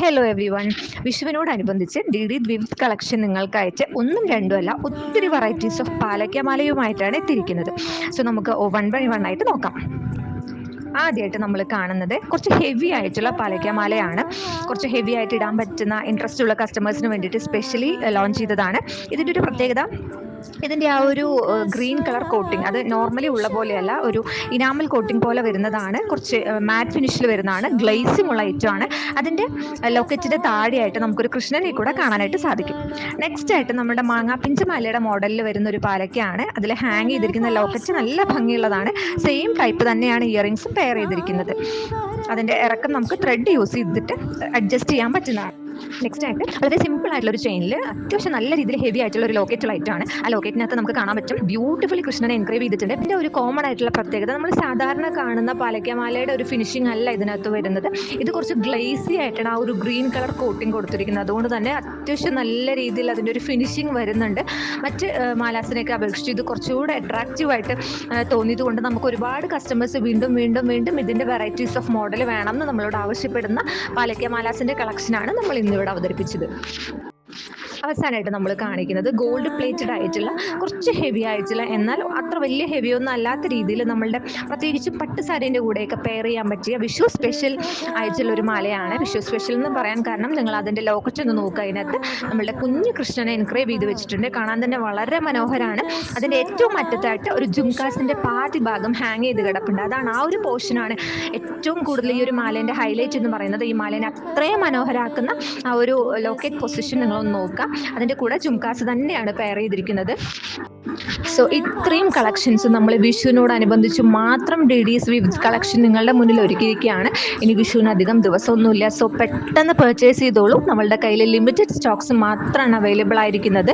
Hello everyone. വിഷുവിനോടനുബന്ധിച്ച് D D Vividh collection നിങ്ങൾക്ക് അയച്ച് ഒന്നും രണ്ടും അല്ല ഒത്തിരി വെറൈറ്റീസ് ഓഫ് പാലയ്ക്കമാലയുമായിട്ടാണ് എത്തിയിരിക്കുന്നത്. സോ നമുക്ക് വൺ ബൈ വൺ ആയിട്ട് നോക്കാം. ആദ്യമായിട്ട് നമ്മൾ കാണുന്നത് കുറച്ച് ഹെവി ആയിട്ടുള്ള പാലയ്ക്കമാലയാണ്. കുറച്ച് ഹെവി ആയിട്ട് ഇടാൻ പറ്റുന്ന ഇൻട്രസ്റ്റ് ഉള്ള കസ്റ്റമേഴ്സിന് വേണ്ടിയിട്ട് സ്പെഷ്യലി ലോഞ്ച് ചെയ്തതാണ്. ഇതിൻ്റെ ഒരു പ്രത്യേകത, ഇതിൻ്റെ ആ ഒരു ഗ്രീൻ കളർ കോട്ടിങ് അത് നോർമലി ഉള്ള പോലെയല്ല, ഒരു ഇനാമൽ കോട്ടിങ് പോലെ വരുന്നതാണ്. കുറച്ച് മാറ്റ് ഫിനിഷിൽ വരുന്നതാണ്. ഗ്ലേസിംഗ് ഉള്ള ഐറ്റമാണ്. അതിൻ്റെ ലോക്കറ്റിൻ്റെ താഴെയായിട്ട് നമുക്കൊരു കൃഷ്ണനെ കൂടെ കാണാനായിട്ട് സാധിക്കും. നെക്സ്റ്റ് ആയിട്ട് നമ്മുടെ മാങ്ങാപ്പിഞ്ച് മാലയുടെ മോഡലിൽ വരുന്ന ഒരു പാലയ്ക്കാണ്. അതിൽ ഹാങ് ചെയ്തിരിക്കുന്ന ലോക്കറ്റ് നല്ല ഭംഗിയുള്ളതാണ്. സെയിം ടൈപ്പ് തന്നെയാണ് ഇയറിങ്സും പെയർ ചെയ്തിരിക്കുന്നത്. അതിൻ്റെ ഇറക്കം നമുക്ക് ത്രെഡ് യൂസ് ചെയ്തിട്ട് അഡ്ജസ്റ്റ് ചെയ്യാൻ പറ്റുന്നതാണ്. നെക്സ്റ്റ് ആയിട്ട് വളരെ സിമ്പിൾ ആയിട്ടുള്ള ഒരു ചെയിനിൽ അത്യാവശ്യം നല്ല രീതിയിൽ ഹെവി ആയിട്ടുള്ള ഒരു ലോക്കറ്റ് ലൈറ്റാണ്. ആ ലോക്കറ്റിനകത്ത് നമുക്ക് കാണാൻ പറ്റും ബ്യൂട്ടിഫുള്ളി കൃഷ്ണനെ എൻക്രേവ് ചെയ്തിട്ടുണ്ട്. ഇതിൻ്റെ ഒരു കോമൺ ആയിട്ടുള്ള പ്രത്യേകത, നമ്മൾ സാധാരണ കാണുന്ന പാലയ്ക്കമാലയുടെ ഒരു ഫിനിഷിംഗ് അല്ല ഇതിനകത്ത് വരുന്നത്. ഇത് കുറച്ച് ഗ്ലേസി ആയിട്ടാണ് ആ ഒരു ഗ്രീൻ കളർ കോട്ടിങ് കൊടുത്തിരിക്കുന്നത്. അതുകൊണ്ട് തന്നെ അത്യാവശ്യം നല്ല രീതിയിൽ അതിൻ്റെ ഒരു ഫിനിഷിംഗ് വരുന്നുണ്ട്. മറ്റ് മാലാസിനെയൊക്കെ അപേക്ഷിച്ച് ഇത് കുറച്ചുകൂടെ അട്രാക്റ്റീവായിട്ട് തോന്നിയത് കൊണ്ട് നമുക്ക് ഒരുപാട് കസ്റ്റമേഴ്സ് വീണ്ടും വീണ്ടും വീണ്ടും ഇതിൻ്റെ വെറൈറ്റീസ് ഓഫ് മോഡൽ വേണം എന്ന് നമ്മളോട് ആവശ്യപ്പെടുന്ന പാലയ്ക്കമാലാസിൻ്റെ കളക്ഷനാണ് നമ്മൾ ഇന്നിവിടെ അവതരിപ്പിച്ചത്. അവസാനമായിട്ട് നമ്മൾ കാണിക്കുന്നത് ഗോൾഡ് പ്ലേറ്റഡ് ആയിട്ടുള്ള കുറച്ച് ഹെവി ആയിട്ടുള്ള, എന്നാൽ അത്ര വലിയ ഹെവി ഒന്നും അല്ലാത്ത രീതിയിൽ നമ്മളുടെ പ്രത്യേകിച്ചും പട്ട് സാരീൻ്റെ കൂടെയൊക്കെ പെയർ ചെയ്യാൻ പറ്റിയ വിഷു സ്പെഷ്യൽ ആയിട്ടുള്ള ഒരു മാലയാണ്. വിഷു സ്പെഷ്യൽ എന്ന് പറയാൻ കാരണം നിങ്ങൾ അതിൻ്റെ ലോക്കറ്റ് ഒന്ന് നോക്കുക. അതിനകത്ത് നമ്മളുടെ കുഞ്ഞു കൃഷ്ണനെ എൻക്രേവ് ചെയ്ത് വെച്ചിട്ടുണ്ട്. കാണാൻ തന്നെ വളരെ മനോഹരമാണ്. അതിൻ്റെ ഏറ്റവും അറ്റത്തായിട്ട് ഒരു ജുംകാസിൻ്റെ പാതി ഭാഗം ഹാങ് ചെയ്ത് കിടപ്പുണ്ട്. അതാണ് ആ ഒരു പോർഷനാണ് ഏറ്റവും കൂടുതൽ ഈ ഒരു മാലേൻ്റെ ഹൈലൈറ്റ് എന്ന് പറയുന്നത്. ഈ മാലേനെ അത്രയും മനോഹരമാക്കുന്ന ആ ഒരു ലോക്കറ്റ് പൊസിഷൻ നിങ്ങളൊന്ന് നോക്കുക. അതിൻ്റെ കൂടെ ജുംകാസ് തന്നെയാണ് പെയർ ചെയ്തിരിക്കുന്നത്. സോ ഇത്രയും കളക്ഷൻസ് നമ്മൾ വിഷുവിനോടനുബന്ധിച്ച് മാത്രം ഡി ഡീസ് വിവിധ് കളക്ഷൻ നിങ്ങളുടെ മുന്നിൽ ഒരുക്കിയിരിക്കുകയാണ്. ഇനി വിഷുവിന് അധികം ദിവസമൊന്നുമില്ല. സോ പെട്ടെന്ന് പർച്ചേസ് ചെയ്തോളൂ. നമ്മളുടെ കയ്യിൽ ലിമിറ്റഡ് സ്റ്റോക്സ് മാത്രമാണ് അവൈലബിൾ ആയിരിക്കുന്നത്.